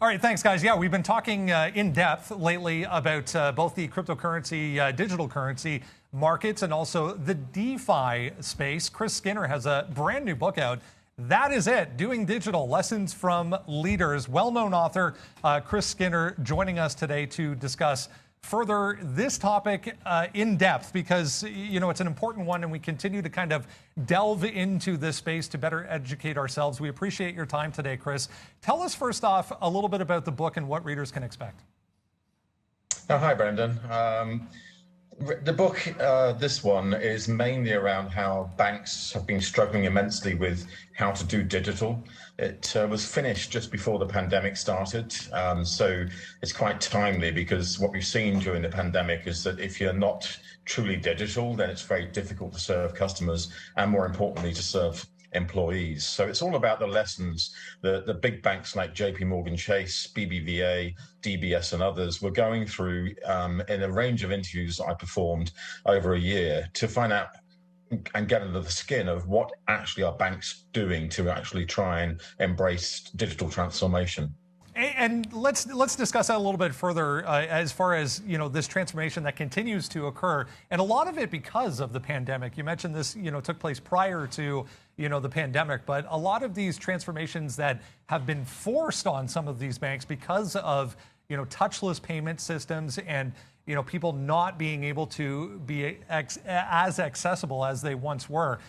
All right, thanks, guys. Yeah, we've been talking in depth lately about both the cryptocurrency, digital currency markets and also the DeFi space. Chris Skinner has a brand new book out. That is it, Doing Digital, Lessons from Leaders. Well-known author Chris Skinner joining us today to discuss further this topic in depth because, you know, it's an important one and we continue to kind of delve into this space to better educate ourselves. We appreciate your time today, Chris. Tell us first off a little bit about the book and what readers can expect. Oh, hi, Brendan. The book, this one, is mainly around how banks have been struggling immensely with how to do digital. It was finished just before the pandemic started, so it's quite timely because what we've seen during the pandemic is that if you're not truly digital, then it's very difficult to serve customers and, more importantly, to serve employees. So it's all about the lessons that the big banks like JP Morgan Chase, BBVA, DBS and others were going through in a range of interviews I performed over a year to find out and get under the skin of what actually are banks doing to actually try and embrace digital transformation. And let's discuss that a little bit further as far as, you know, this transformation that continues to occur, and a lot of it because of the pandemic. You mentioned this, you know, took place prior to, you know, the pandemic, but a lot of these transformations that have been forced on some of these banks because of, you know, touchless payment systems and, you know, people not being able to be as accessible as they once were.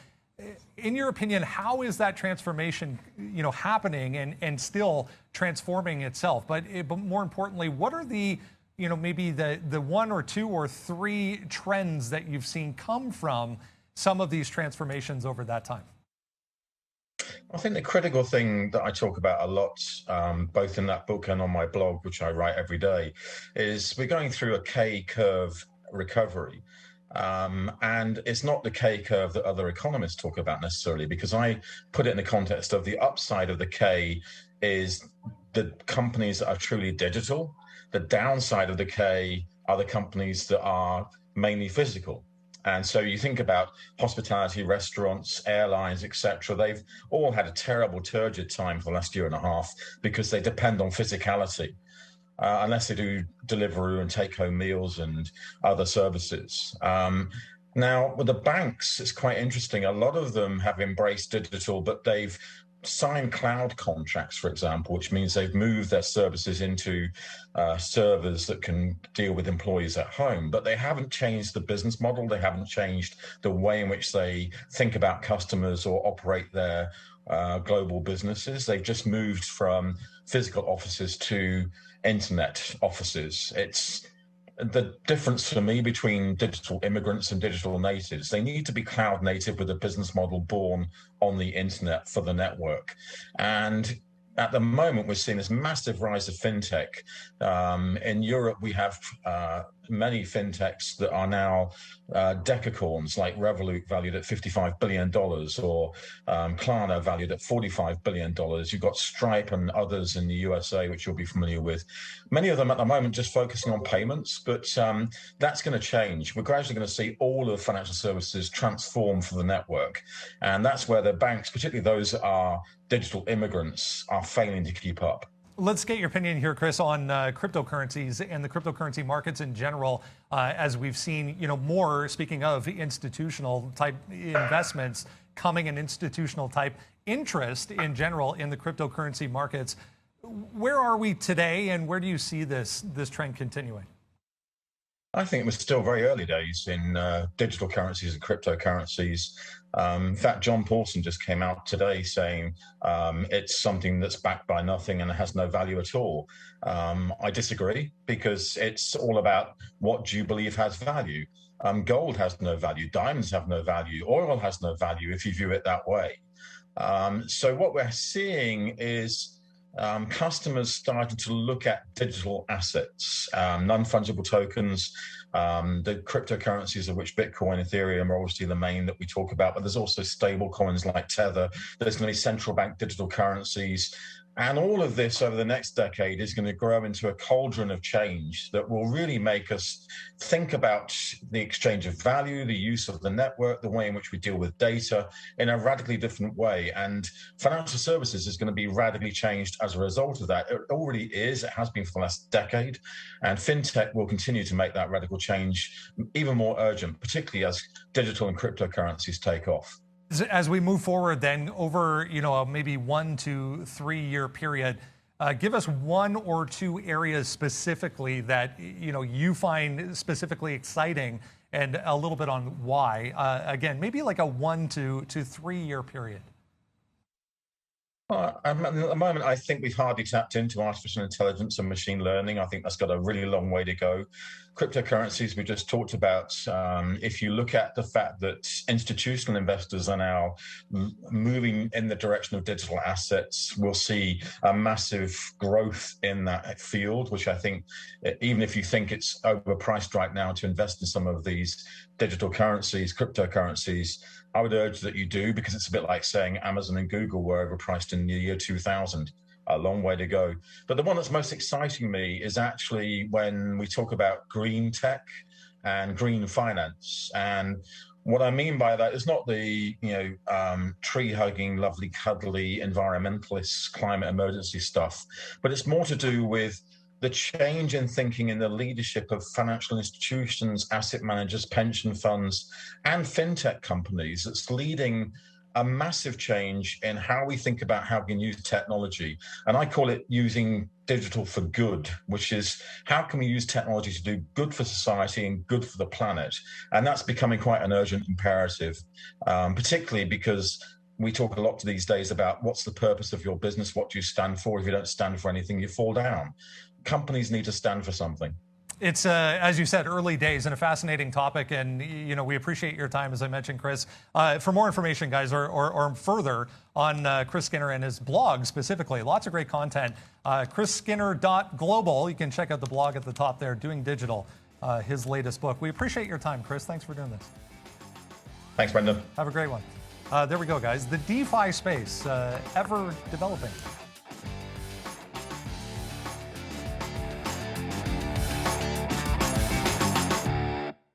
In your opinion, how is that transformation, you know, happening and still transforming itself? But more importantly, what are the, you know, maybe the one or two or three trends that you've seen come from some of these transformations over that time? I think the critical thing that I talk about a lot, both in that book and on my blog, which I write every day, is we're going through a K-curve recovery. And it's not the K-curve that other economists talk about necessarily, because I put it in the context of the upside of the K is the companies that are truly digital. The downside of the K are the companies that are mainly physical. And so you think about hospitality, restaurants, airlines, etc. They've all had a terrible, turgid time for the last year and a half because they depend on physicality. Unless they do Deliveroo and take-home meals and other services. Now, with the banks, it's quite interesting. A lot of them have embraced digital, but they've signed cloud contracts, for example, which means they've moved their services into servers that can deal with employees at home. But they haven't changed the business model. They haven't changed the way in which they think about customers or operate their global businesses. They've just moved from physical offices to internet offices. It's the difference for me between digital immigrants and digital natives. They need to be cloud native with a business model born on the internet for the network. And at the moment, we're seeing this massive rise of fintech. In Europe, we have many fintechs that are now decacorns, like Revolut, valued at $55 billion, or Klarna, valued at $45 billion. You've got Stripe and others in the USA, which you'll be familiar with. Many of them at the moment just focusing on payments, but that's going to change. We're gradually going to see all of financial services transform for the network. And that's where the banks, particularly those that are digital immigrants, are failing to keep up. Let's get your opinion here, Chris, on cryptocurrencies and the cryptocurrency markets in general, as we've seen, you know, more, speaking of institutional type investments coming and institutional type interest in general in the cryptocurrency markets. Where are we today and where do you see this trend continuing? I think it was still very early days in digital currencies and cryptocurrencies. In fact, John Paulson just came out today saying it's something that's backed by nothing and has no value at all. I disagree, because it's all about what do you believe has value. Gold has no value, diamonds have no value, oil has no value if you view it that way. So what we're seeing is customers starting to look at digital assets, non-fungible tokens, the cryptocurrencies, of which Bitcoin, Ethereum are obviously the main that we talk about, but there's also stable coins like Tether. There's going to be central bank digital currencies. And all of this over the next decade is going to grow into a cauldron of change that will really make us think about the exchange of value, the use of the network, the way in which we deal with data in a radically different way. And financial services is going to be radically changed as a result of that. It already is. It has been for the last decade. And fintech will continue to make that radical change even more urgent, particularly as digital and cryptocurrencies take off. As we move forward, then over maybe 1 to 3 year period, give us 1 or 2 areas specifically that you find specifically exciting, and a little bit on why. Again, maybe like a 1 to 3 year period. At the moment, I think we've hardly tapped into artificial intelligence and machine learning. I think that's got a really long way to go. Cryptocurrencies, we just talked about. If you look at the fact that institutional investors are now moving in the direction of digital assets, we'll see a massive growth in that field, which I think, even if you think it's overpriced right now to invest in some of these digital currencies, cryptocurrencies, I would urge that you do, because it's a bit like saying Amazon and Google were overpriced in the year 2000. A long way to go. But the one that's most exciting me is actually when we talk about green tech and green finance. And what I mean by that is not the tree-hugging, lovely, cuddly environmentalist climate emergency stuff, but it's more to do with the change in thinking in the leadership of financial institutions, asset managers, pension funds, and fintech companies that's leading a massive change in how we think about how we can use technology. And I call it using digital for good, which is how can we use technology to do good for society and good for the planet? And that's becoming quite an urgent imperative, particularly because we talk a lot these days about what's the purpose of your business, what do you stand for? If you don't stand for anything, you fall down. Companies need to stand for something. It's, as you said, early days and a fascinating topic, and we appreciate your time, as I mentioned, Chris. For more information, guys, or further on Chris Skinner and his blog specifically, lots of great content. ChrisSkinner.Global. You can check out the blog at the top there, Doing Digital, his latest book. We appreciate your time, Chris. Thanks for doing this. Thanks, Brendan. Have a great one. There we go, guys. The DeFi space, ever developing.